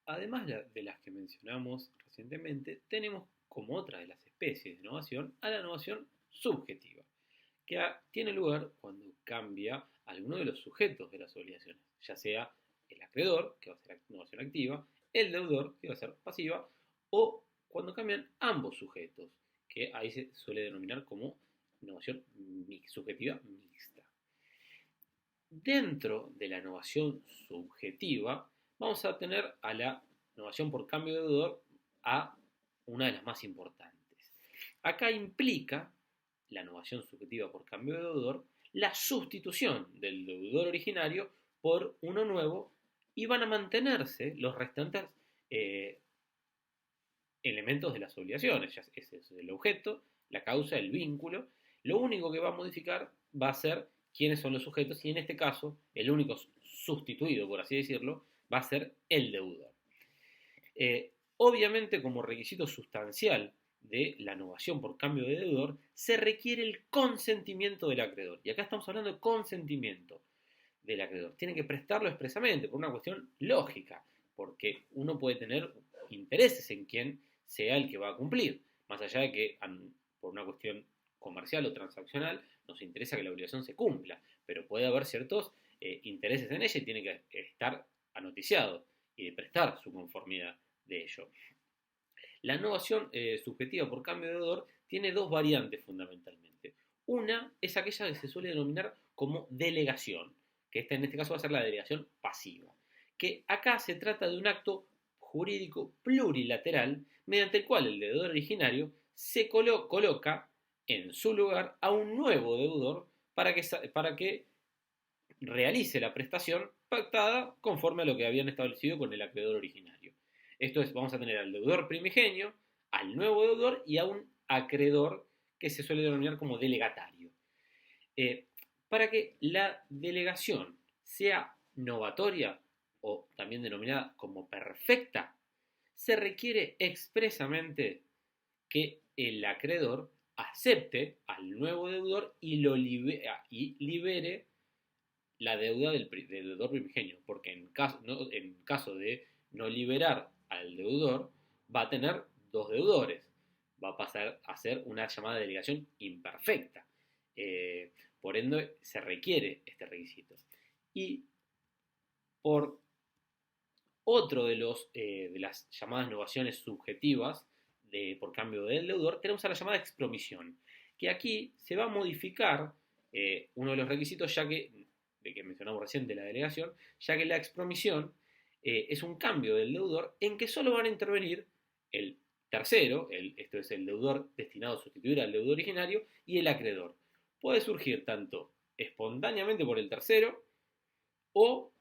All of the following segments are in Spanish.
Además de las que mencionamos recientemente, tenemos como otra de las especies de innovación a la innovación subjetiva, que tiene lugar cuando cambia alguno de los sujetos de las obligaciones, ya sea el acreedor, que va a ser innovación activa, el deudor, que va a ser pasiva, o cuando cambian ambos sujetos, que ahí se suele denominar como innovación subjetiva mixta. Dentro de la innovación subjetiva, vamos a tener a la innovación por cambio de deudor a una de las más importantes. Acá implica la innovación subjetiva por cambio de deudor la sustitución del deudor originario por uno nuevo y van a mantenerse los restantes elementos de las obligaciones. Ese es el objeto, la causa, el vínculo. Lo único que va a modificar va a ser quiénes son los sujetos y en este caso el único sustituido, por así decirlo, va a ser el deudor. Obviamente, como requisito sustancial de la innovación por cambio de deudor, se requiere el consentimiento del acreedor. Y acá estamos hablando de consentimiento del acreedor. Tiene que prestarlo expresamente por una cuestión lógica, porque uno puede tener intereses en quien sea el que va a cumplir, más allá de que por una cuestión comercial o transaccional nos interesa que la obligación se cumpla, pero puede haber ciertos intereses en ella y tiene que estar anoticiado y de prestar su conformidad de ello. La innovación subjetiva por cambio de deudor tiene dos variantes fundamentalmente. Una es aquella que se suele denominar como delegación, que en este caso va a ser la delegación pasiva, que acá se trata de un acto jurídico plurilateral mediante el cual el deudor originario se coloca en su lugar a un nuevo deudor para que realice la prestación pactada conforme a lo que habían establecido con el acreedor originario. Esto es, vamos a tener al deudor primigenio, al nuevo deudor y a un acreedor que se suele denominar como delegatario. Para que la delegación sea novatoria o también denominada como perfecta, se requiere expresamente que el acreedor acepte al nuevo deudor y libere la deuda del deudor primigenio, porque en caso de no liberar al deudor, va a tener dos deudores, va a pasar a ser una llamada delegación imperfecta. Por ende, se requiere este requisito. Y por otro de las llamadas innovaciones subjetivas por cambio del deudor, tenemos a la llamada expromisión, que aquí se va a modificar uno de los requisitos, ya que mencionamos recién de la delegación, ya que la expromisión es un cambio del deudor en que solo van a intervenir el tercero, esto es el deudor destinado a sustituir al deudor originario, y el acreedor. Puede surgir tanto espontáneamente por el tercero o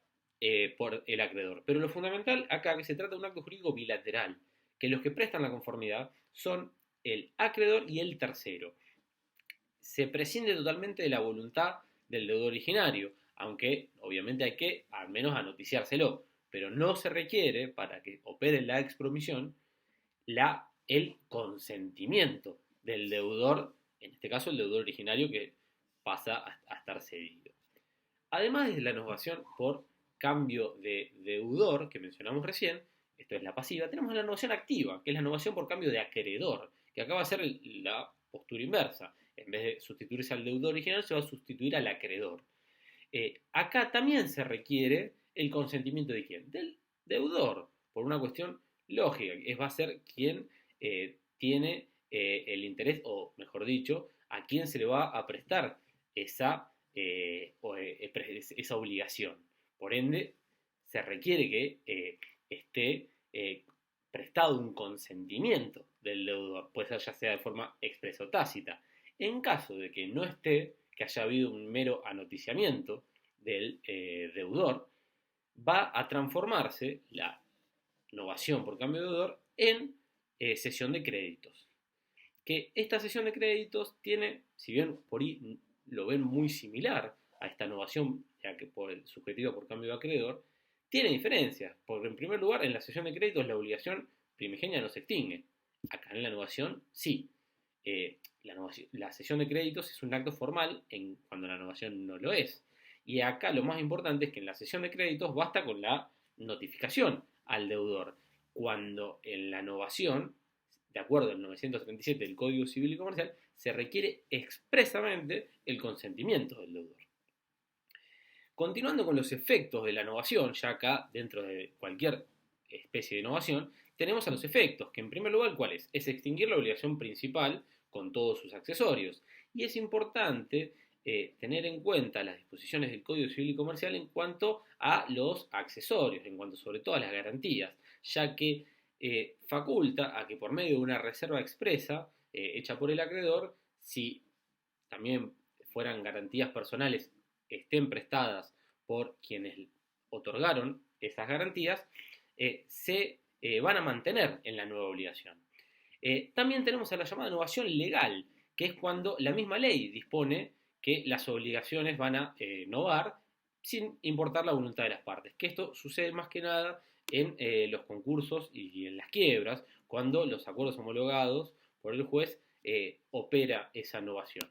por el acreedor. Pero lo fundamental acá es que se trata de un acto jurídico bilateral, que los que prestan la conformidad son el acreedor y el tercero. Se prescinde totalmente de la voluntad del deudor originario, aunque obviamente hay que al menos anoticiárselo, pero no se requiere para que opere la expromisión el consentimiento del deudor, en este caso el deudor originario que pasa a estar cedido. Además de la innovación por cambio de deudor que mencionamos recién, esto es la pasiva, tenemos la innovación activa, que es la innovación por cambio de acreedor, que acá va a ser la postura inversa. En vez de sustituirse al deudor original, se va a sustituir al acreedor. Acá también se requiere el consentimiento de quién? Del deudor, por una cuestión lógica. Va a ser quien tiene el interés, o mejor dicho, a quien se le va a prestar esa obligación. Por ende, se requiere que esté prestado un consentimiento del deudor, puede ser ya sea de forma expresa o tácita. En caso de que no esté, que haya habido un mero anoticiamiento del deudor, va a transformarse la innovación por cambio de deudor en cesión de créditos. Que esta cesión de créditos tiene, si bien por ahí lo ven muy similar a esta innovación, ya que por el subjetivo por cambio de acreedor, tiene diferencias, porque en primer lugar en la cesión de créditos la obligación primigenia no se extingue, acá en la innovación sí. La cesión de créditos es un acto formal cuando la innovación no lo es. Y acá lo más importante es que en la cesión de créditos basta con la notificación al deudor, cuando en la novación, de acuerdo al 937 del Código Civil y Comercial, se requiere expresamente el consentimiento del deudor. Continuando con los efectos de la novación, ya acá dentro de cualquier especie de novación, tenemos a los efectos, que en primer lugar, ¿cuál es? Es extinguir la obligación principal con todos sus accesorios. Y es importante tener en cuenta las disposiciones del Código Civil y Comercial en cuanto a los accesorios, en cuanto sobre todo a las garantías, ya que faculta a que por medio de una reserva expresa hecha por el acreedor, si también fueran garantías personales, estén prestadas por quienes otorgaron esas garantías, se van a mantener en la nueva obligación. También tenemos a la llamada novación legal, que es cuando la misma ley dispone que las obligaciones van a novar sin importar la voluntad de las partes, que esto sucede más que nada en los concursos y en las quiebras, cuando los acuerdos homologados por el juez opera esa novación.